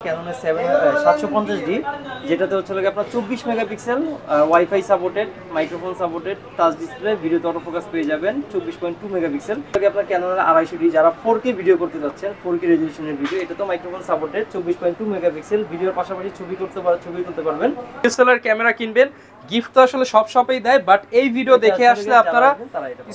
ক্যাননের 750D, যেটাতে হচ্ছে আপনার 24 megapixel, wifi supported, microphone supported, touch display, ভিডিওতে অটো ফোকাস পেয়ে যাবেন 24.2 মেগাপিক্সেল। আপনার ক্যাননের 250D যারা 4K ভিডিও করতে যাচ্ছেন, 4K রেজলিউশনের ভিডিও, এটা তো মাইক্রোফোন সাপোর্টেড, 24.2 মেগাপিক্সেল, ভিডিওর পাশাপাশি ছবি তুলতে পারবেন। ডিএসএলআর ক্যামেরা কিনবেন, গিফট তো আসলে সব শপেই দেয়, বাট এই ভিডিও দেখে আসলে আপনারা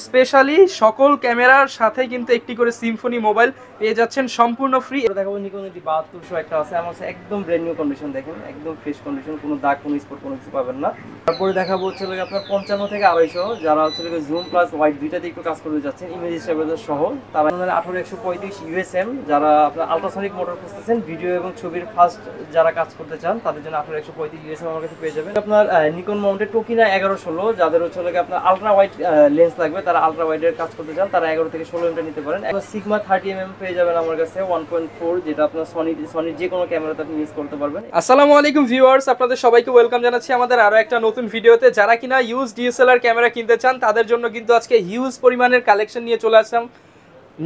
স্পেশালি সকল ক্যামেরার সাথে কিন্তু একটি করে সিম্ফনি মোবাইল পেয়ে যাচ্ছেন সম্পূর্ণ ফ্রি। দেখাবো নিকন D7200 একটা আছে, আমার কাছে একদম ব্র্যান্ড নিউ কন্ডিশন, দেখেন একদম ফ্রেশ কন্ডিশন, কোনো দাগ কোনো স্পট কোনো কিছু পাবেন না। তারপরে দেখাবো হচ্ছে আপনার 55 থেকে 250, যারা হচ্ছে জুম প্লাস ওয়াইড দুইটাতে একটু কাজ করতে যাচ্ছেন, ইমেজ স্টেবিলাইজার সহ। তারা 18135 USM, যারা আপনার আলট্রাসনিক মোটর খুঁজতেছেন, ভিডিও এবং ছবির ফাস্ট যারা কাজ করতে চান তাদের জন্য 18135 USM আমার কাছে পেয়ে যাবেন। আপনার নিকন মাউন্টেড টোকিনা 1116, যাদের হচ্ছে আপনার আলট্রা ওয়াইড লেন্স লাগবে, তারা আলট্রা ওয়াইডের কাজ করতে চান, তারা 11 থেকে 16 mm নিতে পারেন। সিগমা 30mm পেয়ে যাবেন আমার কাছে 1.4, যেটা আপনার সনির যে কোনো ক্যামেরাতে আপনি ইউজ করতে পারবেন। আসসালামু আলাইকুম ভিউয়ার্স, আপনাদের সবাইকে ওয়েলকাম জানাচ্ছি আমাদের আরো একটা নতুন ভিডিওতে। যারা কিনা ইউজ ডিএসএলআর ক্যামেরা কিনতে চান তাদের জন্য কিন্তু আজকে হিউজ পরিমাণের কালেকশন নিয়ে চলে আসলাম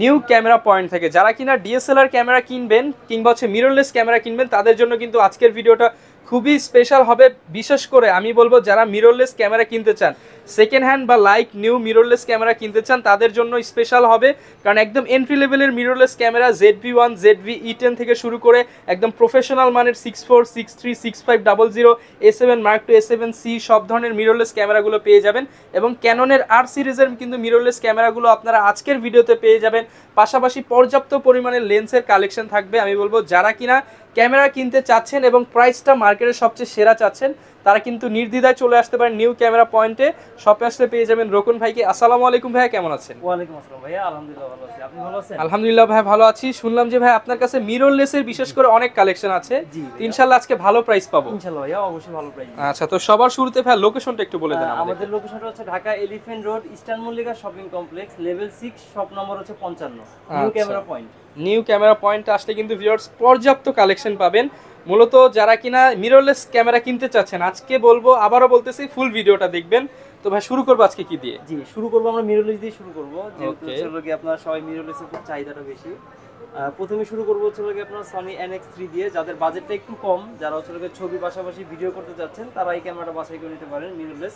নিউ ক্যামেরা পয়েন্ট থেকে। যারা কিনা ডিএসএলআর ক্যামেরা কিনবেন কিংবা হচ্ছে মিররলেস ক্যামেরা কিনবেন তাদের জন্য কিন্তু আজকের ভিডিওটা খুবই স্পেশাল হবে। বিশেষ করে আমি বলবো যারা মিররলেস ক্যামেরা কিনতে চান, সেকেন্ড হ্যান্ড বা লাইক নিউ মিররলেস ক্যামেরা কিনতে চান, তাদের জন্য স্পেশাল হবে। কারণ একদম এন্ট্রি লেভেলের মিররলেস ক্যামেরা ZV-1 ZV-E10 থেকে শুরু করে একদম প্রফেশনাল মানের 64, 63, 6500, A7 Mark II, A7C সব ধরনের মিররলেস ক্যামেরাগুলো পেয়ে যাবেন। এবং ক্যাননের R সিরিজের কিন্তু মিররলেস ক্যামেরাগুলো আপনারা আজকের ভিডিওতে পেয়ে যাবেন। পাশাপাশি পর্যাপ্ত পরিমাণে লেন্সের কালেকশন থাকবে। আমি বলবো যারা কিনা ক্যামেরা কিনতে চাচ্ছেন এবং প্রাইসটা মার্কেটের সবচেয়ে সেরা চাচ্ছেন, তারা কিন্তু নির্দ্বিধায় চলে আসতে পারেন নিউ ক্যামেরা পয়েন্টে। শপে আসলে পেয়ে যাবেন রোকন ভাইকে। আসসালামু আলাইকুম ভাইয়া, কেমন আছেন? ওয়ালাইকুম আসসালাম ভাইয়া, আলহামদুলিল্লাহ ভালো আছি, আপনি ভালো আছেন? আলহামদুলিল্লাহ ভাই ভালো আছি। শুনলাম যে ভাই আপনার কাছে মিররলেসের বিশেষ করে অনেক কালেকশন আছে, ইনশাআল্লাহ আজকে ভালো প্রাইস পাবো। ইনশাআল্লাহ ভাইয়া, অবশ্যই ভালো প্রাইস। আচ্ছা, তো সবার শুরুতে ভাই লোকেশনটা একটু বলে দেন আমাদের। আমাদের লোকেশনটা হচ্ছে Dhaka elephant road, eastern Mallika shopping complex, level 6, shop number হচ্ছে 55, new camera point. New camera পয়েন্টে আসলে কিন্তু ভিউয়ার্স পর্যাপ্ত কালেকশন পাবেন। মূলত যারা কিনা মিররলেস ক্যামেরা কিনতে চাচ্ছেন, আজকে বলবো, আবারও বলতেছি, ফুল ভিডিওটা দেখবেন। তো ভাই শুরু করবো আজকে কি দিয়ে? জি, শুরু করবো আমরা মিররলেস দিয়ে শুরু করবো, যেহেতু আপনারা সবাই মিররলেসের খুব চাহিদাটা বেশি। প্রথমে শুরু করবো হচ্ছে আপনার সনি NX3 দিয়ে, যাদের বাজেটটা একটু কম, যারা হচ্ছে ছবি পাশাপাশি ভিডিও করতে যাচ্ছেন, তারা এই ক্যামেরাটা বাছাই করে নিতে পারেন মিররলেস।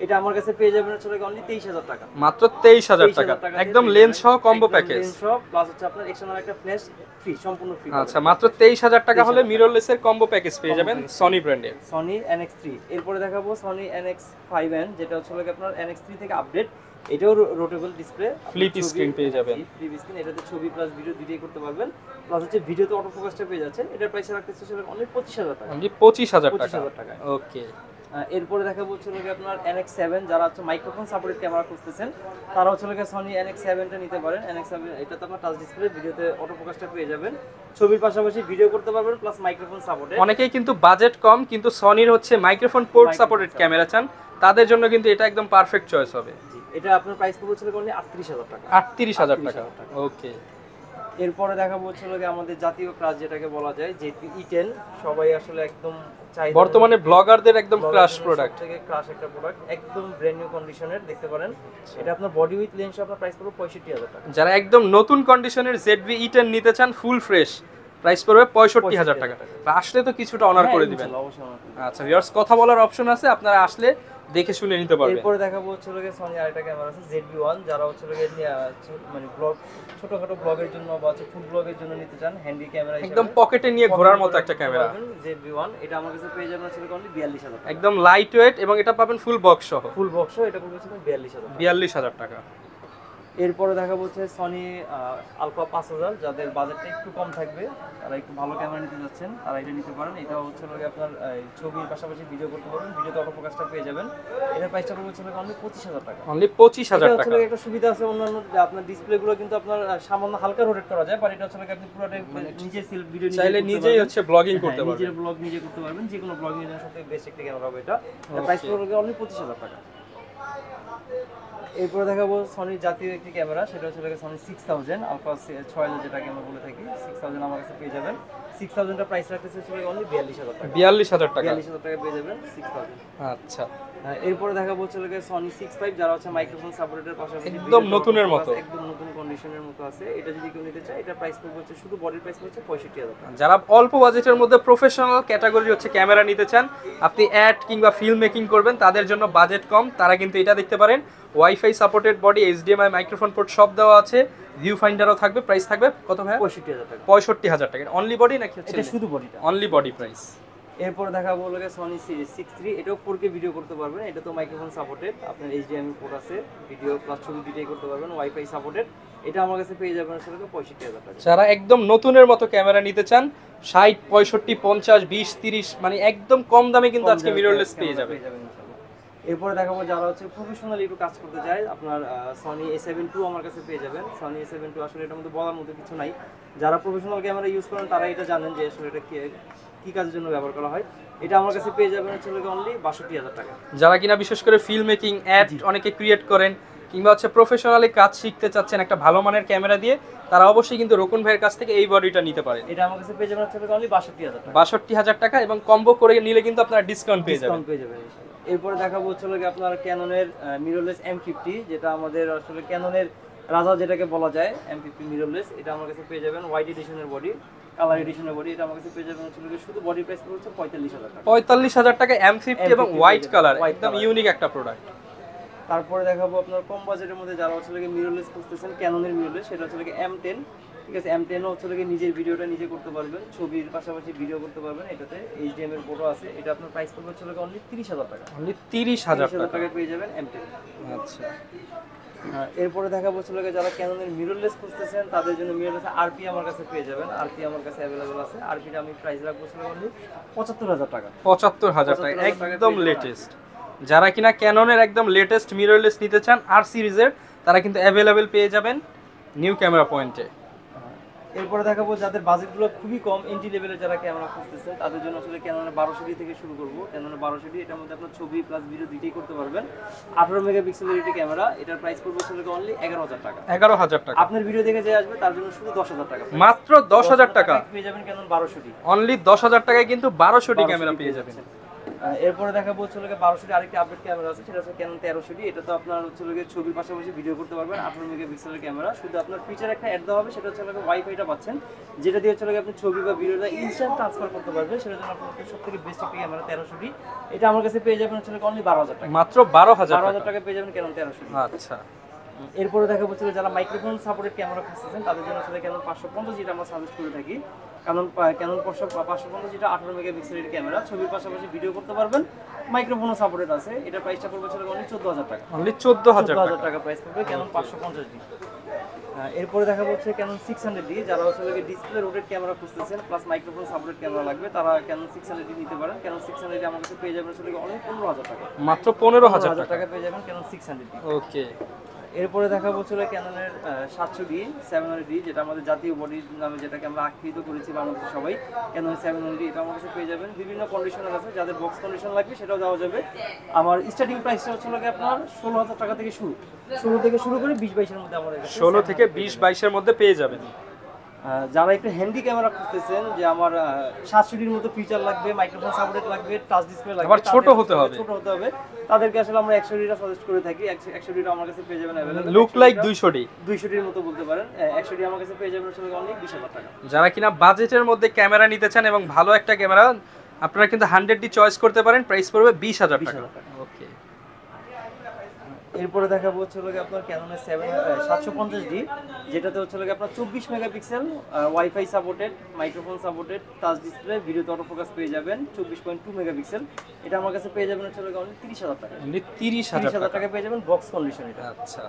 এটা আমার কাছে পেয়ে যাবেন হচ্ছে অনলি 23000 টাকা, মাত্র 23000 টাকা, একদম লেন্স সহ কম্বো প্যাকেজ, লেন্স সহ প্লাস হচ্ছে আপনার এক্সটারনাল একটা ফ্ল্যাশ ফ্রি, সম্পূর্ণ ফ্রি। আচ্ছা, মাত্র 23000 টাকা হলে মিররলেসের কম্বো প্যাকেজ পেয়ে যাবেন সনি ব্র্যান্ডের, সনি NX3। এরপরে দেখাবো সনি NX5N, যেটা হচ্ছে আপনার NX3 থেকে আপডেট। এটাও রোটেবল ডিসপ্লে, ফ্লিপ স্ক্রিন পেয়ে যাবেন। ফ্লিপ স্ক্রিন, এটাতে ছবি প্লাস ভিডিও দুটোই করতে পারবেন। প্লাস হচ্ছে ভিডিওতে অটো ফোকাসটা পেয়ে যাচ্ছেন। এটার প্রাইস রাখতেছে অনলি 25000 টাকা, অনলি 25000 টাকা। ওকে। এরপরে দেখাবো হচ্ছে আপনার NX7, যারা হচ্ছে মাইক্রোফোন সাপোর্টেড ক্যামেরা খুঁজতেছেন, তারা হচ্ছে সনি NX7টা নিতে পারেন। NX7 এটাতে আপনার টাচ ডিসপ্লে, ভিডিওতে অটো ফোকাসটা পেয়ে যাবেন, ছবির পাশাপাশি ভিডিও করতে পারবেন, প্লাস মাইক্রোফোন সাপোর্টেড। অনেকেই কিন্তু বাজেট কম কিন্তু সনির হচ্ছে মাইক্রোফোন পোর্ট সাপোর্টেড ক্যামেরা চান, তাদের জন্য কিন্তু এটা একদম পারফেক্ট চয়েস হবে। এটা আপনার প্রাইস পড়বে হচ্ছে অনলি 38000 টাকা, 38000 টাকা। ওকে। এরপরে দেখাবো হচ্ছে আমাদের জাতীয় ক্রাশ, যেটাকে বলা যায় ZV-E10, সবাই আসলে একদম চাই, বর্তমানে ব্লগারদের একদম ক্রাশ প্রোডাক্ট, থেকে ক্রাশ একটা প্রোডাক্ট, একদম ব্র্যান্ড নিউ কন্ডিশনের, দেখতে পারেন। এটা আপনার বডি উইথ লেন্স, আপনার প্রাইস পড়বে 65000 টাকা। যারা একদম নতুন কন্ডিশনের ZV-E10 নিতে চান ফুল ফ্রেশ, প্রাইস পড়বে 65000 টাকা। আসলে তো কিছুটা অনার করে দিবেন। আচ্ছা ভিউয়ার্স, কথা বলার অপশন আছে, আপনারা আসলে দেখে শুনে নিতে পারবেন। এরপরে দেখাবো হচ্ছে সনি আরেকটা ক্যামেরা আছে ZV-1, যারা হচ্ছে মানে ব্লগ, ছোটখাটো ব্লগের জন্য বা ফুড ব্লগের জন্য নিতে চান, হ্যান্ডি ক্যামেরা, একদম পকেটে নিয়ে ঘোরার মতো একটা ক্যামেরা। ZV-1, এটা আমার কাছে পেয়ে যাবেন হচ্ছে অনলি 42000 টাকা, একদম লাইট ওয়েট, এবং এটা পাবেন ফুল বক্স সহ। ফুল বক্স সহ এটা পড়বে 42000 টাকা। এরপরে দেখাবো হচ্ছে সনি আলফা 5000, যাদের বাজেটটা একটু কম থাকবে, তারা একটু ভালো ক্যামেরা নিতে যাচ্ছেন, তারা এটা নিতে পারেন। এটা হচ্ছে আপনার ছবির পাশাপাশি ভিডিও করতে পারবেন, ভিডিওতে অটো ফোকাসটা পেয়ে যাবেন। এটার প্রাইসটা পড়বে হচ্ছে অনলি 25000 টাকা, অনলি 25000 টাকা। একটা সুবিধা আছে অন্যান্য, আপনার ডিসপ্লেগুলো কিন্তু আপনার সামান্য হালকা রোটেট করা যায়, বাট এটা হচ্ছে আপনি পুরোটাই নিজে সেলফ ভিডিও চাইলে নিজেই হচ্ছে ব্লগিং করতে পারবেন, নিজের ব্লগ নিজে করতে পারবেন, যে কোনো ব্লগিং এর জন্য সবথেকে বেস্ট একটা ক্যামেরা হবে এটা। প্রাইস পড়বে অনলি 25000 টাকা। এরপরে দেখাবো সনির জাতীয় একটি ক্যামেরা, সেটা হচ্ছে সনি 6000 আলফা 6000, যেটাকে আমরা বলে থাকি 6000, আমার কাছে পেয়ে যাবেন। 6000 টা প্রাইস রাখতেছে অনলি 42000 টাকা, 42000 টাকা, 42000 টাকা পেয়ে যাবেন 6000। আচ্ছা, এরপরে দেখাবো হচ্ছে সনি 65 যারা হচ্ছে মাইক্রোফোন সাপোর্টের পাশাপাশি একদম নতুনের মতো, একদম নতুন কন্ডিশনের মতো আছে। এটা যদি কেউ নিতে চায় এটা প্রাইস পড়বে হচ্ছে শুধু বডির প্রাইস হচ্ছে 65000 টাকা। যারা অল্প বাজেটের মধ্যে প্রফেশনাল ক্যাটাগরি হচ্ছে ক্যামেরা নিতে চান, আপনি অ্যাড কিংবা ফিল্ম মেকিং করবেন, তাদের জন্য বাজেট কম, তারা কিন্তু এটা দেখতে পারেন। Wifi supported body, HDMI microphone port সব দেওয়া আছে, ভিউ ফাইন্ডারও থাকবে। প্রাইস থাকবে কত ভাই? 65000 টাকা। 65000 টাকা। অনলি বডি নাকি হচ্ছে এটা শুধু বডিটা? Only body price. এরপর দেখাবো হলো সনি 63, এটাও 4K ভিডিও করতে পারবেন। এটা তো মাইক্রোফোন সাপোর্টেড, আপনার এইচডিএমআই পোর্ট আছে, ভিডিও প্লাস ছবি দুটোই করতে পারবেন, ওয়াইফাই সাপোর্টেড। এটা আমার কাছে পেয়ে যাবেন আসলে 65000 টাকা। যারা একদম নতুনের মতো ক্যামেরা নিতে চান, 60, 65, 50, 20, 30 মানে একদম কম দামে কিন্তু আজকে মিররলেস পেয়ে যাবে। এরপরে দেখাবো যারা হচ্ছে প্রফেশনালি একটু কাজ করতে চায়, আপনার সনি A7 II আমার কাছে পেয়ে যাবেন। সনি A7 II আসলে এটার মধ্যে বলার মতো কিছু নাই, যারা প্রফেশনাল ক্যামেরা ইউজ করেন তারা এটা জানেন যে আসলে এটা কি কাজের জন্য ব্যবহার করা হয়। এটা আমার কাছে পেয়ে যাবেন হচ্ছে অনলি 62000 টাকা। যারা কিনা বিশেষ করে ফিল্ম মেকিং, অ্যাড অনেকে ক্রিয়েট করেন কিংবা হচ্ছে প্রফেশনালি কাজ শিখতে চাচ্ছেন একটা ভালো মানের ক্যামেরা দিয়ে, তারা অবশ্যই কিন্তু রোকন ভাইয়ের কাছ থেকে এই বডিটা নিতে পারেন। এটা আমার কাছে পেয়ে যাবেন হচ্ছে অনলি 62000 টাকা। 62000 টাকা, এবং কম্বো করে নিলে কিন্তু আপনারা ডিসকাউন্ট পেয়ে যাবেন। এরপরে দেখাবো হচ্ছে আপনার ক্যাননের মিররলেস M50, যেটা আমাদের আসলে ক্যাননের রাজা যেটাকে বলা যায়, M50 মিররলেস। এটা আমার কাছে পেয়ে যাবেন হোয়াইট এডিশনের বডি, কালার এডিশনের বডি। এটা আমার কাছে পেয়ে যাবেন হচ্ছে শুধু বডি প্রাইস হচ্ছে 45000 টাকা। 45000 টাকা M50 এবং হোয়াইট কালার, একদম ইউনিক একটা প্রোডাক্ট। তারপরে দেখাবো আপনার কম বাজেটের মধ্যে যারা হচ্ছে মিররলেস খুঁজতেছেন, ক্যাননের মিররলেস, সেটা হচ্ছে M10। ঠিক আছে, M10 হচ্ছে নিজের ভিডিওটা নিজে করতে পারবেন, ছবির পাশাপাশি ভিডিও করতে পারবেন। এটাতে এইচডিএম এর ফটো আছে। এটা আপনার প্রাইস পড়বে হচ্ছে অনলি 30000 টাকা। অনলি 30000 টাকা পেয়ে যাবেন M10। আচ্ছা, এরপরে দেখাবো হচ্ছে যারা ক্যাননের মিররলেস খুঁজতেছেন তাদের জন্য মিররলেস আরপি আমার কাছে পেয়ে যাবেন। আরপি আমার কাছে অ্যাভেলেবল আছে। আরপিটা আমি প্রাইস রাখবো অনলি 75000 টাকা। 75000 টাকা, একদম লেটেস্ট। যারা কিনা ক্যাননের একদম লেটেস্ট মিররলেস নিতে চান আর সিরিজের, তারা কিন্তু অ্যাভেলেবেল পেয়ে যাবেন নিউ ক্যামেরা পয়েন্টে। এরপরে দেখাবো যাদের বাজেটগুলো খুবই কম, এন্ট্রি লেভেলের যারা ক্যামেরা খুঁজতেছেন তাদের জন্য আসলে ক্যাননের 1200D থেকে শুরু করবো। ক্যাননের 1200D, এটার মধ্যে আপনার ছবি প্লাস ভিডিও দুইটাই করতে পারবেন। 18 মেগাপিক্সেলের একটি ক্যামেরা, এটার প্রাইস পড়বে অনলি 11000 টাকা। 11000 টাকা। আপনার ভিডিও দেখে যে আসবে তার জন্য শুধু 10000 টাকা, মাত্র 10000 টাকা পেয়ে যাবেন ক্যানন 1200D। অনলি 10000 টাকায় কিন্তু 1200D ক্যামেরা পেয়ে যাবেন। এরপরে দেখাবো হচ্ছে 1200D আরেকটি আপডেট ক্যামেরা আছে, সেটা হচ্ছে ক্যানন 1300D। এটা তো আপনার হচ্ছে ছবির পাশাপাশি ভিডিও করতে পারবেন। 18 মেগাপিক্সেলের ক্যামেরা, শুধু আপনার ফিচার একটা অ্যাড দেওয়া হবে, সেটা হচ্ছে ওয়াইফাইটা পাচ্ছেন, যেটা দিয়ে হচ্ছে আপনি ছবি বা ভিডিওটা ইনস্ট্যান্ট ট্রান্সফার করতে পারবেন। সেটার জন্য আপনার সবথেকে বেস্ট একটা ক্যামেরা 1300D। এটা আমার কাছে পেয়ে যাবেন হচ্ছে অনলি 12000 টাকা। মাত্র 12000 টাকা পেয়ে যাবেন ক্যানন 1300D। আচ্ছা, এরপরে দেখাবো যারা মাইক্রোফোন সাপোর্টেড ক্যামেরা খুঁজতেছেন তাদের জন্য আসলে ক্যানন 550, যেটা আমরা সাজেস্ট করে থাকি। ক্যানন 550, যেটা 18 মেগাপিক্সেলের ক্যামেরা, ছবির পাশাপাশি ভিডিও করতে পারবেন, মাইক্রোফোনও সাপোর্টেড আছে। এটা প্রাইসটা পড়বে অনলি 14000 টাকা। অনলি 14000 টাকা প্রাইস পড়বে ক্যানন 550D। এরপরে দেখাবো হচ্ছে ক্যানন 600D, যারা হচ্ছে ডিসপ্লে রোটেড ক্যামেরা খুঁজতেছেন প্লাস মাইক্রোফোন সাপোর্টেড ক্যামেরা লাগবে, তারা ক্যানন 600D নিতে পারেন। ক্যানন 600D আমার কাছে পেয়ে যাবেন অনলি 15000 টাকা। মাত্র 15000 টাকা পেয়ে যাবেন ক্যানন 600D। ওকে। এরপরে দেখাবো ক্যাননের 700D 700D, যেটা আমাদের জাতীয় বডি নামে যেটাকে আমরা আখ্যায়িত করেছি বাংলাদেশে সবাই, ক্যানন 700D। এটা আমার কাছে পেয়ে যাবেন। বিভিন্ন কন্ডিশনার আছে, যাদের বক্স কন্ডিশন লাগবে সেটাও দেওয়া যাবে। আমার স্টার্টিং প্রাইসটা হচ্ছে আপনার 16000 টাকা থেকে শুরু, 16 থেকে শুরু করে 20-22 এর মধ্যে আমাদের 16 থেকে 20-22 এর মধ্যে পেয়ে যাবেন। যারা একটু হ্যান্ডি ক্যামেরা খুঁজতেছেন, যে আমার 700Dর মতো ফিচার লাগবে, মাইক্রোফোন সাপোর্টেড লাগবে, টাচ ডিসপ্লে লাগবে, আবার ছোট হতে হবে, তাদেরকে আসলে আমরা 100Dটা সাজেস্ট করে থাকি। 100Dটা আমার কাছে পেয়ে যাবেন अवेलेबल, লুক লাইক 200Dর মতো বলতে পারেন। 100D আমার কাছে পেয়ে যাবেন অনলি 20000 টাকা। যারা কিনা বাজেটের মধ্যে ক্যামেরা নিতে চান এবং ভালো একটা ক্যামেরা, আপনারা কিন্তু 100D চয়েস করতে পারেন। প্রাইস পড়বে 20000 টাকা। ওকে। এরপরে দেখাবো হচ্ছে আপনার ক্যাননের 750D, যেটাতে হচ্ছে আপনার 24 megapixel, wifi supported, microphone supported, touch display, ভিডিওতে অটো ফোকাস পেয়ে যাবেন, 24.2 মেগাপিক্সেল। এটা আমার কাছে পেয়ে যাবেন হচ্ছে অনলি 30000 টাকা। অনলি 30000 টাকা পেয়ে যাবেন বক্স কন্ডিশন এটা। আচ্ছা।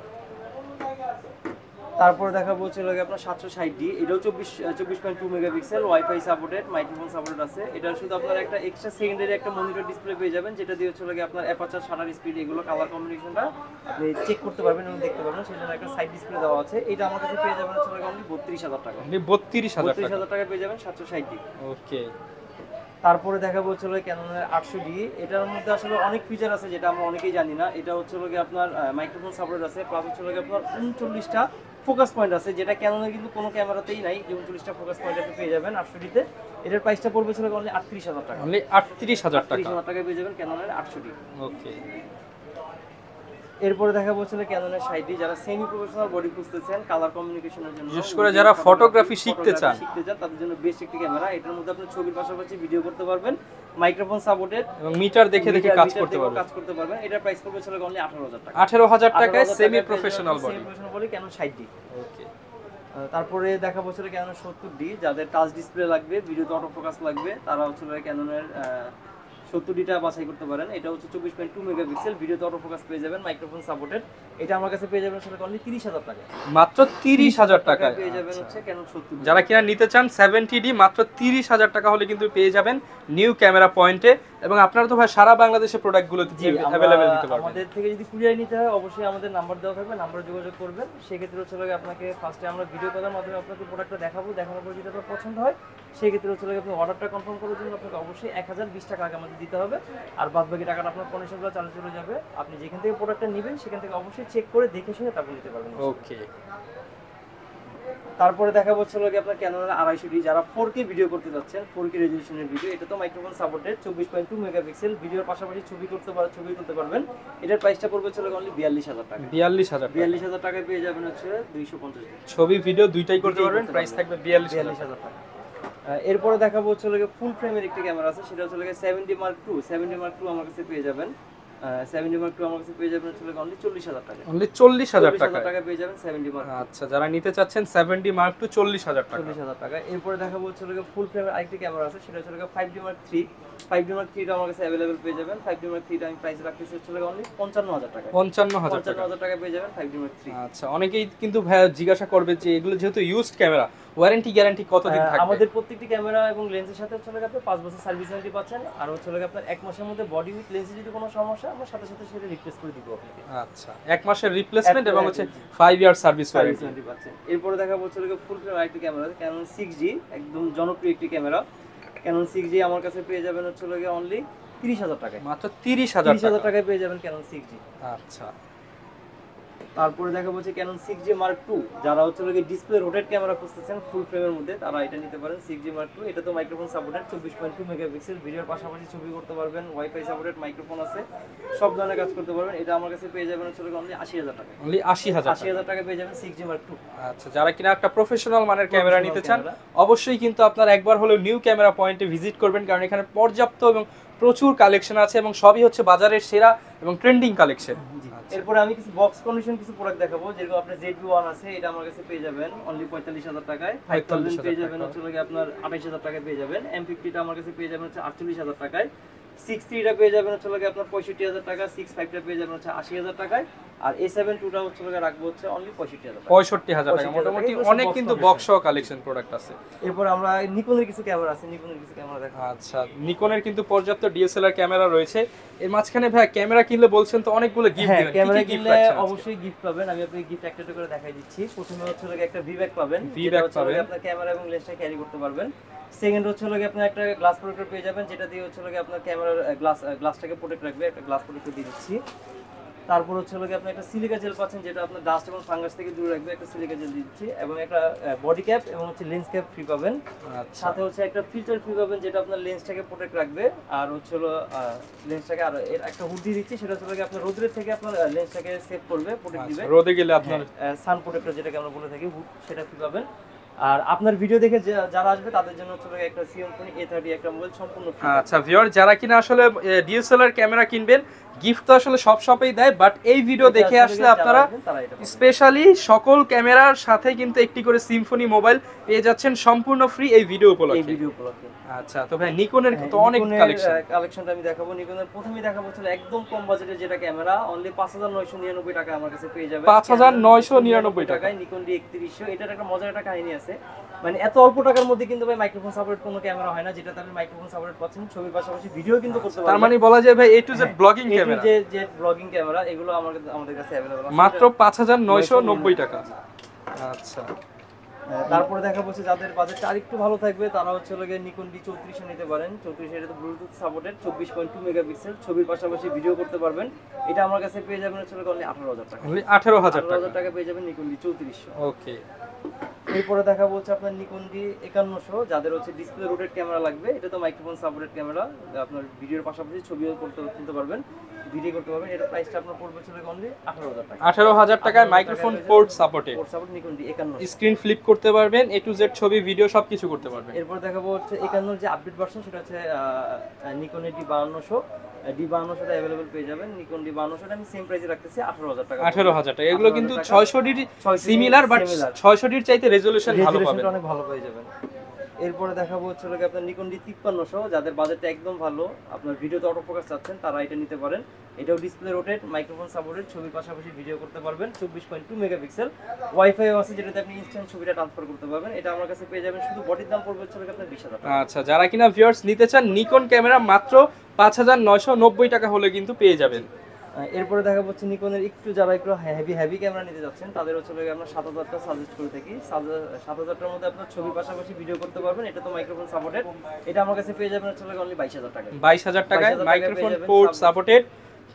তারপরে দেখাবো হচ্ছে আপনার 760D, এটাও 24.2 megapixel, wifi supported, microphone supported আছে। এটা শুধু আপনার একটা এক্সট্রা সেকেন্ডারি একটা মনিটর ডিসপ্লে পেয়ে যাবেন, যেটা দিয়ে হচ্ছে আপনার অ্যাপারচার, শাটার স্পিড, এগুলো কালার কম্বিনেশনটা আপনি চেক করতে পারবেন এবং দেখতে পারবেন। সেজন্য একটা সাইড ডিসপ্লে দেওয়া আছে। এটা আমার কাছে পেয়ে যাবেন হচ্ছে অনলি 32000 টাকা। 32000 টাকা পেয়ে যাবেন 760D। ওকে। তারপরে দেখাবো হচ্ছে ক্যাননের 800D। এটার মধ্যে আসলে অনেক ফিচার আছে যেটা আমরা অনেকেই জানি না। এটা হচ্ছে আপনার মাইক্রোফোন সাপোর্ট আছে, প্লাস হচ্ছে আপনার 39টা ফোকাস পয়েন্ট আছে, যেটা ক্যাননের কিন্তু কোনো ক্যামেরাতেই নাই। যে 39টা ফোকাস পয়েন্ট আপনি পেয়ে যাবেন 800D-তে। এটার প্রাইসটা পড়বে ছিল অনলি 38,000 টাকা। অনলি 38,000 টাকা। 38,000 টাকায় পেয়ে যাবেন ক্যাননের 800D। ওকে। এরপরে দেখা হচ্ছে ক্যাননের 60D, যারা সেমি প্রফেশনাল বডি খুঁজতেছেন কালার কমিউনিকেশনের জন্য, বিশেষ করে যারা ফটোগ্রাফি শিখতে চান তাদের জন্য বেস্ট একটি ক্যামেরা। এটার মধ্যে আপনি ছবির পাশাপাশি ভিডিও করতে পারবেন, মাইক্রোফোন সাপোর্টেড এবং মিটার দেখে দেখে কাজ করতে পারবেন। এটার প্রাইস পড়বে ছিল অনলি 18,000 টাকা। 18,000 টাকায় semi professional body Canon 60D। Okay. তারপরে দেখা হচ্ছে ক্যানন 70D, যাদের টাচ ডিসপ্লে লাগবে, ভিডিওতে অটো ফোকাস লাগবে, তারা হচ্ছে ক্যাননের 70D-টা বাছাই করতে পারেন। এটা হচ্ছে 24.2 মেগাপিক্সেল, ভিডিওতে অটো ফোকাস পেয়ে যাবেন, মাইক্রোফোন সাপোর্টেড। এটা আমার কাছে পেয়ে যাবেন আসলে অনলি 30,000 টাকা। মাত্র 30,000 টাকায় পেয়ে যাবেন হচ্ছে ক্যানন 70D। যারা কিনা নিতে চান 70D মাত্র 30,000 টাকা হলে কিন্তু পেয়ে যাবেন নিউ ক্যামেরা পয়েন্টে। এবং আপনারা তো ভাই সারা বাংলাদেশে প্রোডাক্টগুলো अवेलेबल দিতে পারবেন। আমাদের থেকে যদি কুরিয়ার নিতে হয় অবশ্যই আমাদের নাম্বার দেওয়া থাকবে, নাম্বারে যোগাযোগ করবেন। সেই ক্ষেত্রে হচ্ছে আপনাকে ফার্স্টে আমরা ভিডিও কলের মাধ্যমে আপনাকে প্রোডাক্টটা দেখাবো, দেখানোর পর যদি আপনার পছন্দ হয় সেই ক্ষেত্রে হচ্ছে আপনি অর্ডারটা কনফার্ম করার জন্য আপনাকে অবশ্যই 1020 টাকা আগে আমাদের দিতে হবে। আর বাদ বাকি টাকাটা আপনার কন্ডিশনগুলো চালু চলে যাবে। আপনি যেখান থেকে প্রোডাক্টটা নেবেন সেখান থেকে অবশ্যই চেক করে দেখে শুনে তারপর নিতে পারবেন। ওকে। তারপরে দেখা হচ্ছে আপনার ক্যাননের 250D, যারা 4K ভিডিও করতে যাচ্ছেন, 4K রেজোলিউশনের ভিডিও। এটা তো মাইক্রোফোন সাপোর্টেড, 24.2 মেগাপিক্সেল, ভিডিওর পাশাপাশি ছবি তুলতে পারবেন। এটার প্রাইসটা পড়বে ছিল অনলি 42,000 টাকা। 42,000 টাকায় পেয়ে যাবেন হচ্ছে 250 ছবি ভিডিও দুইটাই করতে পারবেন। প্রাইস থাকবে 42,000 টাকা। এরপরে দেখাবো হচ্ছে ফুল ফ্রেমের একটি ক্যামেরা আছে, সেটা হচ্ছে 70 Mark II। 70 Mark II আমার কাছে পেয়ে যাবেন 70 Mark II আমার কাছে পেয়ে যাবেন হচ্ছে অনলি 40,000 টাকা। অনলি 40,000 টাকা পেয়ে যাবেন 70 Mark II। আচ্ছা, যারা নিতে চাচ্ছেন 70 Mark II 40,000 টাকা। 40,000 টাকা। এরপরে দেখাবো হচ্ছে ফুল ফ্রেমের আরেকটি ক্যামেরা আছে, সেটা হচ্ছে 5D Mark III। 5D Mark III-টা আমার কাছে अवेलेबल পেয়ে যাবেন। 5D Mark III-টা আমি প্রাইস রাখতেছি হচ্ছে অনলি 55,000 টাকা। 55,000 টাকা পেয়ে যাবেন 5D Mark III। আচ্ছা, অনেকেই কিন্তু ভাই জিজ্ঞাসা করবে যে এগুলো যেহেতু ইউজড ক্যামেরা, ওয়ারেন্টি গ্যারান্টি কতদিন থাকবে? আমাদের প্রত্যেকটি ক্যামেরা এবং লেন্সের সাথে হচ্ছে আপনি 5 বছর সার্ভিস ওয়ারেন্টি পাচ্ছেন। আর হচ্ছে আপনার 1 মাসের মধ্যে বডি উইথ লেন্সে যদি কোনো সমস্যা, আমরা সাথে সাথে সেটা রিপ্লেস করে দিব আপনাকে। আচ্ছা, 1 মাসের রিপ্লেসমেন্ট এবং হচ্ছে 5 ইয়ার সার্ভিস ওয়ারেন্টি পাচ্ছেন। এরপর দেখাবো হচ্ছে ফুল ফ্রেম আরেকটি ক্যামেরা, ক্যানন 6G, একদম জনপ্রিয় একটি ক্যামেরা। ক্যানন 6G আমার কাছে পেয়ে যাবেন হচ্ছে অনলি 30,000 টাকায়। মাত্র 30,000 টাকায় পেয়ে যাবেন ক্যানন 6G। আচ্ছা। তারপরে দেখা হচ্ছে ক্যানন 6G Mark II, যারা হচ্ছে ডিসপ্লে রোটেট ক্যামেরা খুঁজতেছেন ফুল ফ্রেমের মধ্যে, তারা এটা নিতে পারেন 6G Mark II। এটা তো মাইক্রোফোন সাপোর্টেড, 24.2 মেগাপিক্সেল, ভিডিওর পাশাপাশি ছবি করতে পারবেন, ওয়াইফাই সাপোর্টেড, মাইক্রোফোন আছে, সব ধরনের কাজ করতে পারবেন। এটা আমার কাছে পেয়ে যাবেন হচ্ছে অনলি 80,000 টাকা। অনলি 80,000 টাকা পেয়ে যাবেন 6G Mark II। আচ্ছা, যারা কিনা একটা প্রফেশনাল মানের ক্যামেরা নিতে চান অবশ্যই কিন্তু আপনারা একবার হলেও নিউ ক্যামেরা পয়েন্টে ভিজিট করবেন, কারণ এখানে পর্যাপ্ত এবং প্রচুর কালেকশন আছে এবং সবই হচ্ছে বাজারের সেরা এবং ট্রেন্ডিং কালেকশন। এরপরে আমি কিছু বক্স কন্ডিশন কিছু প্রোডাক্ট দেখাবো, যেরকম আপনার ZB-1 আছে, এটা আমার কাছে পেয়ে যাবেন অনলি 45,000 টাকায়। 5000 পেয়ে যাবেন হচ্ছে আপনার 28,000 টাকায় পেয়ে যাবেন। M50-টা আমার কাছে পেয়ে যাবেন হচ্ছে 48,000 টাকায়। 63-টা পেয়ে যাবেন হচ্ছে আপনার 65,000 টাকা। 65-টা পেয়ে যাবেন হচ্ছে 80,000 টাকায়। আর A7-2-টা হচ্ছে রাখবো হচ্ছে অনলি 65,000 টাকা। মোটামুটি অনেক কিন্তু বক্স সহ কালেকশন প্রোডাক্ট আছে। এরপর আমরা নিকনের কিছু ক্যামেরা আছে, নিকনের কিছু ক্যামেরা দেখাবো। আচ্ছা, নিকনের কিন্তু পর্যাপ্ত DSLR ক্যামেরা রয়েছে। এর মাঝখানে ভাই ক্যামেরা কিনলে বলছেন তো অনেকগুলো গিফট দিবেন। ক্যামেরা কিনলে অবশ্যই গিফট পাবেন। আমি আপনাকে গিফট একটা করে দেখাই দিচ্ছি। প্রথমে হচ্ছে একটা V-Back পাবেন, আপনার ক্যামেরা এবং লেন্সটা ক্যারি করতে পারবেন। সেকেন্ড হচ্ছে আপনার একটা গ্লাস প্রোটেক্টর পেয়ে যাবেন, যেটা দিয়ে হচ্ছে আপনার ক্যামেরার গ্লাসটাকে প্রোটেক্ট রাখবে। একটা গ্লাস প্রোটেক্টর দিয়ে দিচ্ছি। তারপর হচ্ছে আপনি একটা সিলিকা জেল পাচ্ছেন, যেটা আপনার ডাস্ট এবং ফাঙ্গাস থেকে দূরে রাখবে। একটা সিলিকা জেল দিচ্ছি এবং একটা বডি ক্যাপ এবং হচ্ছে লেন্স ক্যাপ ফ্রি পাবেন। সাথে হচ্ছে একটা ফিল্টার ফ্রি পাবেন, যেটা আপনার লেন্সটাকে প্রোটেক্ট রাখবে। আর হচ্ছে লেন্সটাকে আর একটা হুড দিয়ে দিচ্ছি, সেটা হচ্ছে আপনার রোদের থেকে আপনার লেন্সটাকে সেভ করবে, প্রোটেক্ট দিবে। রোদে গেলে আপনার সান প্রোটেক্টর যেটাকে আমরা বলে থাকি, হুড, সেটা ফ্রি পাবেন। আর আপনার ভিডিও দেখে যারা আসবে তাদের জন্য হচ্ছে একটা Xiaomi A30 একটা মোবাইল সম্পূর্ণ ফ্রি। আচ্ছা ভিউয়ার, যারা কিনা আসলে DSLR ক্যামেরা কিনবেন, গিফট তো আসলে সব শপেই দেয়, বাট এই ভিডিও দেখে আসলে আপনারা স্পেশালি সকল ক্যামেরার সাথে কিন্তু একটি করে সিম্ফনি মোবাইল পেয়ে যাচ্ছেন সম্পূর্ণ ফ্রি এই ভিডিও উপলক্ষে। আচ্ছা, তো ভাই নিকনের তো অনেক কালেকশনটা আমি দেখাবো। নিকনের প্রথমেই দেখাবো হচ্ছে একদম কম বাজেটের যেটা ক্যামেরা, অনলি 5,999 টাকা আমার কাছে পেয়ে যাবে। 5,999 টাকায় নিকন D3100। এটার একটা মজার একটা কাহিনী আছে, মানে এত অল্প টাকার মধ্যে কিন্তু ভাই মাইক্রোফোন সাপোর্ট কোনো ক্যামেরা হয় না, যেটাতে আপনি মাইক্রোফোন সাপোর্ট পাচ্ছেন, ছবির পাশাপাশি ভিডিও কিন্তু করতে পারবেন। তার মানে বলা যায় ভাই A to Z blogging camera, যে ব্লগিং ক্যামেরা, এগুলো আমাদের কাছে अवेलेबल আছে মাত্র 5,990 টাকা। আচ্ছা, তারপরে দেখা যাচ্ছে যাদের বাজেটটা আরেকটু ভালো থাকবে তারা হচ্ছে হলো নিকন ডি 34 নিতে পারেন। 34 এটা তো ব্লুটুথ সাপোর্টেড 24.2 মেগাপিক্সেল, ছবির পাশাপাশি ভিডিও করতে পারবেন। এটা আমার কাছে পেয়ে যাবেন হচ্ছে অনলি 18,000 টাকা। অনলি 18,000 টাকা পেয়ে যাবেন নিকন ডি 3400। ওকে। এরপরে দেখাবো হচ্ছে আপনার নিকন ডি 5100, যাদের হচ্ছে ডিসপ্লে রোটেট ক্যামেরা লাগবে। এটা তো মাইক্রোফোন সাপোর্টেড ক্যামেরা, আপনার ভিডিওর পাশাপাশি ছবিও তুলতে পারবেন, ভিডিও করতে পারবেন। এটা প্রাইসটা আপনার পড়বে হচ্ছে অনলি 18,000 টাকা। 18,000 টাকায় microphone port supported, port support Nikon D 5100। Screen flip করতে পারবেন, এ টু জেড ছবি ভিডিও সবকিছু করতে পারবেন। এরপর দেখাবো হচ্ছে 51 যে আপডেট ভার্সন, সেটা হচ্ছে নিকন ডি 5200। ডি 5200টা अवेलेबल পেয়ে যাবেন। নিকন ডি 5200টা আমি সেম প্রাইসে রাখতেছি 18,000 টাকা। 18,000 টাকা। এগুলো কিন্তু 600 ডি সিমিলার, বাট 600 ডির চাইতে রেজোলিউশন ভালো পাবেন, অনেক ভালো পেয়ে যাবেন। এরপরে দেখাবো হচ্ছে আপনার নিকন ডি 5300, যাদের বাজেটটা একদম ভালো, আপনার ভিডিওতে অটো ফোকাস চাচ্ছেন তারা এটা নিতে পারেন। এটাও ডিসপ্লে রোটেট, মাইক্রোফোন সাপোর্টেড, ছবির পাশাপাশি ভিডিও করতে পারবেন, 24.2 মেগাপিক্সেল, ওয়াইফাইও আছে যেটাতে আপনি ইনস্ট্যান্ট ছবিটা ট্রান্সফার করতে পারবেন। এটা আমার কাছে পেয়ে যাবেন, শুধু বডির দাম পড়বে হচ্ছে আপনার 20,000 টাকা। আচ্ছা, যারা কিনা ভিউয়ার্স নিতে চান নিকন ক্যামেরা মাত্র 5,990 টাকা হলে কিন্তু পেয়ে যাবেন। এরপরে দেখা যাচ্ছে নিকনের একটু যারা একটু হেভি ক্যামেরা নিতে যাচ্ছেন তাদের হচ্ছে আমরা 7,000টা সাজেস্ট করে থাকি। 7,000টার মধ্যে আপনার ছবির পাশাপাশি ভিডিও করতে পারবেন। এটা তো মাইক্রোফোন সাপোর্টেড, এটা আমার কাছে পেয়ে যাবেন হচ্ছে অনলি 22,000 টাকা। 22,000 টাকায় মাইক্রোফোন পোর্ট সাপোর্টেড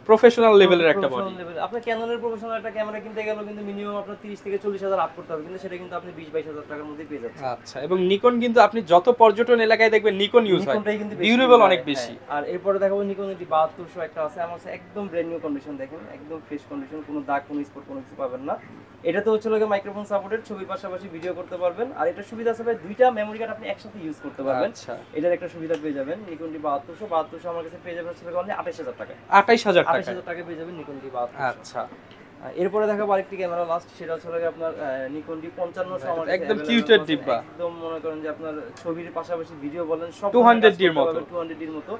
প্রফেশনাল লেভেলের একটা বডি। আপনি ক্যাননের প্রফেশনাল একটা ক্যামেরা কিনতে গেলে কিন্তু মিনিমাম আপনার 30 থেকে 40,000 আপ করতে হবে, কিন্তু সেটা কিন্তু আপনি 20-22,000 টাকার মধ্যে পেয়ে যাচ্ছেন। আচ্ছা, এবং নিকন কিন্তু আপনি যত পর্যটন এলাকায় দেখবেন নিকন ইউজ হয়, ডিউরেবল অনেক বেশি। আর এরপরে দেখাবো নিকন ডি 7200 একটা আছে আমার কাছে, একদম ব্র্যান্ড নিউ কন্ডিশন, দেখেন একদম ফ্রেশ কন্ডিশন, কোনো দাগ কোনো স্পট কোনো কিছু পাবেন না। এটা তো হচ্ছে মাইক্রোফোন সাপোর্টেড, ছবির পাশাপাশি ভিডিও করতে পারবেন। আর এটা সুবিধা আছে ভাই, দুইটা মেমরি কার্ড আপনি একসাথে ইউজ করতে পারবেন। আচ্ছা, এটার একটা সুবিধা পেয়ে যাবেন। নিকন ডি 7200 আমার কাছে পেয়ে যাবেন হচ্ছে অনলি 28,000 টাকা। 28,000 টাকা পেয়ে যাবেন নিকন ডি 7200। আচ্ছা, এরপরে দেখাবো আরেকটি ক্যামেরা লাস্ট, সেটা হচ্ছে আপনার নিকন ডি 5500। আমার একদম কিউটের ডিব্বা, একদম মনে করেন যে আপনার ছবির পাশাপাশি ভিডিও বলেন সব 200 ডির মতো, 200 ডির মতো।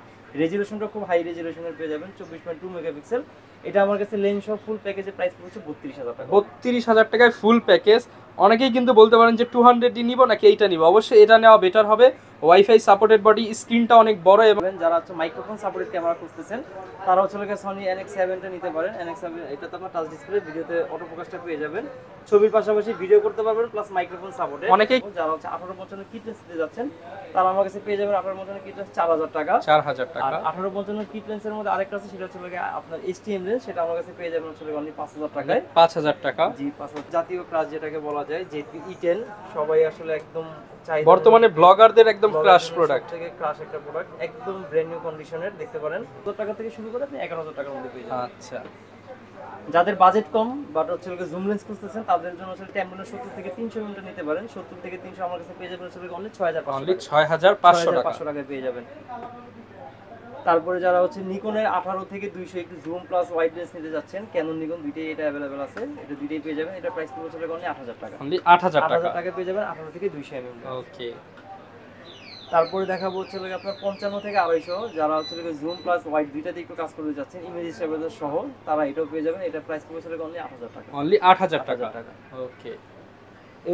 রেজোলিউশনটা খুব হাই রেজোলিউশনের পেয়ে যাবেন, 24.2 মেগাপিক্সেল। এটা আমার কাছে লেন্স সহ ফুল প্যাকেজের প্রাইস পড়ছে 32,000 টাকা। 32,000 টাকায় ফুল প্যাকেজ। অনেকেই কিন্তু বলতে পারেন যে 200 ডি নিব নাকি এইটা নিব, অবশ্যই এটা নেওয়া বেটার হবে। ওয়াইফাই সাপোর্টেড বডি, স্ক্রিনটা অনেক বড়, এবং যারা হচ্ছে মাইক্রোফোন সাপোর্টেড ক্যামেরা খুঁজতেছেন তারা হচ্ছে সনি NX7 টা নিতে পারেন। NX7 এটা তো আপনার টাচ ডিসপ্লে, ভিডিওতে অটো ফোকাসটা পেয়ে যাবেন, ছবির পাশাপাশি ভিডিও করতে পারবেন, প্লাস মাইক্রোফোন সাপোর্টেড। অনেকেই যারা হচ্ছে 18 বছরের কিট লেন্স দিতে যাচ্ছেন তারা আমার কাছে পেয়ে যাবেন 18 বছরের কিট লেন্স 4,000 টাকা। 4,000 টাকা। আর 18 বছরের কিট লেন্সের মধ্যে আরেকটা আছে, সেটা হচ্ছে আপনার STM লেন্স, সেটা আমার কাছে পেয়ে যাবেন হচ্ছে অনলি 5,000 টাকায়। 5,000 টাকা। জি, 5,000। জাতীয় ক্রাশ যেটাকে বলা যায়, যে E10 সবাই আসলে একদম চাই, বর্তমানে ব্লগারদের একদম ক্রাশ প্রোডাক্ট, থেকে ক্রাশ একটা প্রোডাক্ট, একদম ব্র্যান্ড নিউ কন্ডিশনের, দেখতে পারেন। 1,000 টাকা থেকে শুরু করে আপনি 11,000 টাকার মধ্যে পেয়ে যাবেন। আচ্ছা, যাদের বাজেট কম বাট হচ্ছে জুম লেন্স খুঁজতেছেন তাদের জন্য হচ্ছে ট্যামলনের 70 থেকে 300 মিটার নিতে পারেন। 70 থেকে 300 আমার কাছে পেয়ে যাবেন হচ্ছে অনলি 6,500 টাকায় পেয়ে যাবেন। তারপরে যারা হচ্ছে নিকনের 18 থেকে 200 একটু জুম প্লাস ওয়াইড লেন্স নিতে যাচ্ছেন, ক্যানন নিকন দুইটাই এটা अवेलेबल আছে, এটা দুইটাই পেয়ে যাবেন। এটা প্রাইস পড়ছে অনলি 8,000 টাকা। অনলি 8,000 টাকা পেয়ে যাবেন 18 থেকে 200 mm। ওকে। তারপরে দেখাবো হচ্ছে আপনার 55 থেকে 250, যারা হচ্ছে জুম প্লাস ওয়াইড দুইটাতে একটু কাজ করতে যাচ্ছেন, ইমেজ স্টেবিলাইজার সহ, তারা এটাও পেয়ে যাবেন। এটা প্রাইস পড়ছে অনলি 8,000 টাকা। অনলি 8,000 টাকা। ওকে।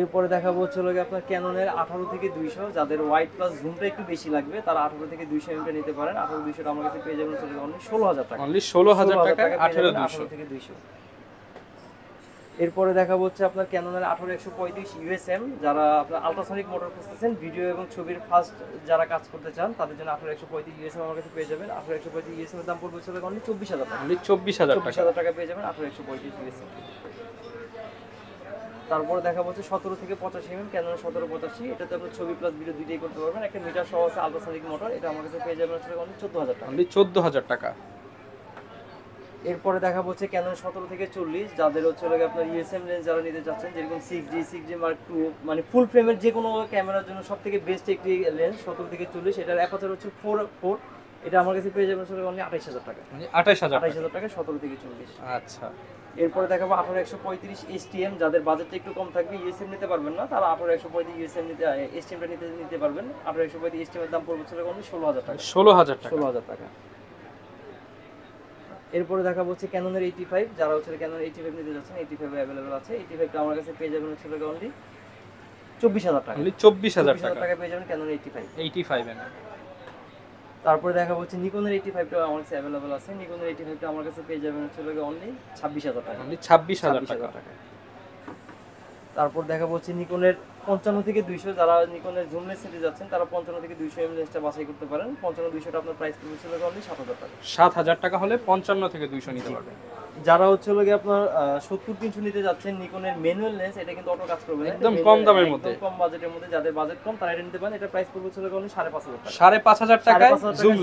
এরপরে দেখাবো হচ্ছে আপনার ক্যাননের 18 থেকে 200, যাদের ওয়াইড প্লাস জুমটা একটু বেশি লাগবে তারা 18 থেকে 200 mm নিতে পারেন। 18-200 আমার কাছে পেয়ে যাবেন অনলি 16,000 টাকা। অনলি 16,000 টাকা 18 থেকে 200। এরপরে দেখাবো হচ্ছে আপনার ক্যাননের 18-135 USM, যারা আপনার আলট্রাসনিক মোটর খুঁজতেছেন, ভিডিও এবং ছবির ফাস্ট যারা কাজ করতে চান তাদের জন্য 18-135 USM আমার কাছে পেয়ে যাবেন। 18-135 USM এর দাম পড়বে অনলি 24,000 টাকা। অনলি 24,000 টাকা পেয়ে যাবেন 18-135 USM। তারপরে দেখা হচ্ছে 17 থেকে 85 mm, ক্যানন 17-85, এটাতে আপনি ছবি প্লাস ভিডিও দুইটাই করতে পারবেন। একটা মিটার সহ আছে আলট্রাসনিক মোটর, এটা আমার কাছে পেয়ে যাবেন অনলি 14,000 টাকা। অনলি 14,000 টাকা। এরপরে দেখা হচ্ছে ক্যানন 17 থেকে 40, যাদের হচ্ছে আপনার ইউএসএম লেন্স যারা নিতে চাচ্ছেন, যেরকম 6G Mark II, মানে ফুল ফ্রেমের যে কোনো ক্যামেরার জন্য সবথেকে বেস্ট একটি লেন্স 17 থেকে 40, এটার অ্যাপারচার হচ্ছে 4.4, এটা আমার কাছে পেয়ে যাবেন অনলি 28,000 টাকা। 28,000 টাকা 17 থেকে 40। আচ্ছা, এরপরে দেখাবো 18-135 STM, যাদের বাজেটটা একটু কম থাকবে, ইউএসএম নিতে পারবেন না, তারা 18-135 ইউএসএম নিতে STMটা নিতে পারবেন। 18-135 STM এর দাম পড়বে অনলি 16,000 টাকা। 16,000 টাকা। এরপরে দেখা হচ্ছে ক্যাননের 85, যারা হচ্ছে ক্যানন 85 নিতে যাচ্ছেন, 85 अवेलेबल আছে। 85টা আমার কাছে পেয়ে যাবেন হচ্ছে অনলি 24,000 টাকা। অনলি 24,000 টাকা পেয়ে যাবেন ক্যানন 85 এর। তারপরে দেখা হচ্ছে নিকনের 85টা আমার কাছে अवेलेबल আছে। নিকনের 85টা আমার কাছে পেয়ে যাবেন হচ্ছে অনলি 26,000 টাকা। অনলি 26,000 টাকা। তারপর দেখা হচ্ছে নিকনের 55 থেকে 200 যারা নিকনের জুম লেন্স নিতে যাচ্ছেন তারা 55 থেকে 200 এম লেন্সটা বাছাই করতে পারেন। 55-200টা আপনার প্রাইস পড়বে ছিল অনলি 7000 টাকা। 7000 টাকা হলে 55 থেকে 200 নিতে পারবেন। যারা হচ্ছে লাগে আপনার 70-300 নিতে যাচ্ছেন নিকনের ম্যানুয়াল লেন্স, এটা কিন্তু অটো কাজ করবে না, একদম কম দামের মধ্যে, একদম কম বাজেটের মধ্যে, যাদের বাজেট কম তারা এটা নিতে পারেন। এটা প্রাইস পড়বে ছিল অনলি 5500 টাকা। 5500 টাকায় জুম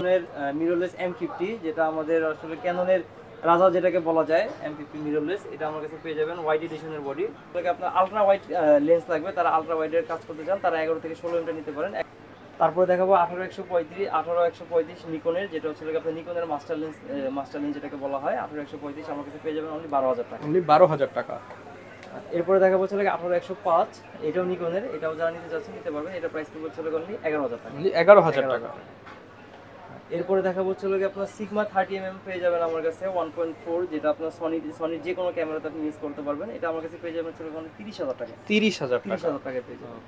মিররলেস M50, যেটা আমাদের আসলে ক্যাননের রাজা যেটাকে বলা যায়, M50 মিররলেস, এটা আমার কাছে পেয়ে যাবেন ওয়াইড এডিশনের বডি। আপনার আলট্রা ওয়াইড লেন্স লাগবে, তারা আলট্রা ওয়াইডের কাজ করতে চান, তারা 11 থেকে 16 এমটা নিতে পারেন। তারপরে দেখাবো 18135 নিকনের, যেটা হচ্ছে আপনার নিকনের মাস্টার লেন্স যেটাকে বলা হয় 18135, আমার কাছে পেয়ে যাবেন অনলি 12000 টাকা। অনলি 12000 টাকা। এরপরে দেখাবো হচ্ছে 18105, এটাও নিকনের, এটাও যারা নিতে চাচ্ছেন নিতে পারবেন। এটা প্রাইস পড়বে হচ্ছে অনলি 11000 টাকা। অনলি 11000 টাকা। এরপরে দেখাবো হচ্ছে আপনার সিগমা 30mm পেয়ে যাবেন আমার কাছে 1.4, যেটা আপনার সনির যে কোনো ক্যামেরাতে আপনি ইউজ করতে পারবেন। এটা আমার কাছে পেয়ে যাবেন হচ্ছে 30000 টাকা। 30000 টাকায় পেয়ে যাবেন।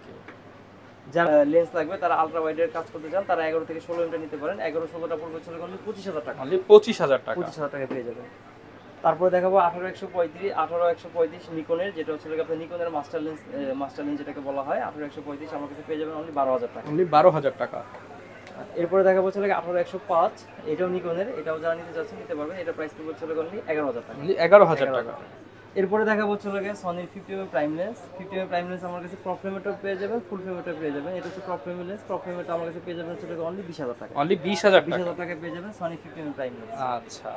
যারা লেন্স লাগবে তারা আলট্রা ওয়াইডের কাজ করতে চান, তারা 11 থেকে 16 এমটা নিতে পারেন। 11-16টা পড়বে হচ্ছে অনলি 25000 টাকা। অনলি 25000 টাকা। 25000 টাকায় পেয়ে যাবেন। তারপরে দেখাবো 18135 নিকনের, যেটা হচ্ছে আপনার নিকনের মাস্টার লেন্স যেটাকে বলা হয় 18135, আমার কাছে পেয়ে যাবেন অনলি 12000 টাকা। অনলি 12000 টাকা। এরপরে দেখাবো হচ্ছে 18105, এটাও নিকনের, এটাও যারা নিতে চাচ্ছেন নিতে পারবেন। এটা প্রাইস পড়বে হচ্ছে অনলি 11000 টাকা। অনলি 11000 টাকা। এরপরে দেখাবো হচ্ছে সনির 50mm prime lens. 50mm prime lens আমার কাছে প্রপ ফ্রেমেরটা পেয়ে যাবেন, ফুল ফ্রেমেরটা পেয়ে যাবেন। এটা হচ্ছে প্রপ ফ্রেম লেন্স, প্রপ ফ্রেমেরটা আমার কাছে পেয়ে যাবেন হচ্ছে অনলি 20000 টাকা। অনলি 20000 টাকা। 20000 টাকায় পেয়ে যাবেন সনি 50mm প্রাইম লেন্স। আচ্ছা,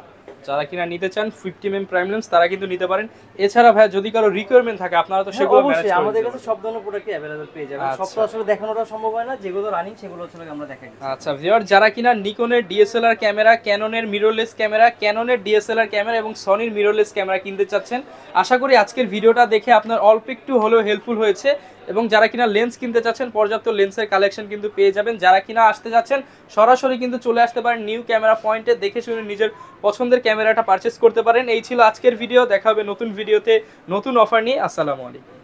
যারা কিনা নিতে চান 50mm প্রাইম লেন্স তারা কিন্তু নিতে পারেন। এছাড়া ভাই যদি কারো রিকোয়ারমেন্ট থাকে আপনারা তো সেগুলো ম্যানেজ অবশ্যই করে আমাদের দিতে কাছে সব ধরনের প্রোডাক্টই अवेलेबल পেয়ে যাবেন। সব তো আসলে দেখানোটা সম্ভব হয় না, যেগুলো রানিং সেগুলো হচ্ছে আমরা দেখাই দিচ্ছি। আচ্ছা ভিউয়ার, যারা কিনা নিকনের ডিএসএলআর ক্যামেরা, ক্যাননের মিররলেস ক্যামেরা, ক্যাননের ডিএসএলআর ক্যামেরা এবং সনির মিররলেস ক্যামেরা কিনতে চাচ্ছেন, আশা করি আজকের ভিডিওটা দেখে আপনার অল্প একটু হলেও হেল্পফুল হয়েছে। এবং যারা কিনা লেন্স কিনতে চাচ্ছেন পর্যাপ্ত লেন্সের কালেকশন কিন্তু পেয়ে যাবেন। যারা কিনা আসতে যাচ্ছেন সরাসরি কিন্তু চলে আসতে পারেন নিউ ক্যামেরা পয়েন্টে, দেখে শুনে নিজের পছন্দের ক্যামেরাটা পারচেস করতে পারেন। এই ছিল আজকের ভিডিও, দেখা হবে নতুন ভিডিওতে নতুন অফার নিয়ে। আসসালামু আলাইকুম।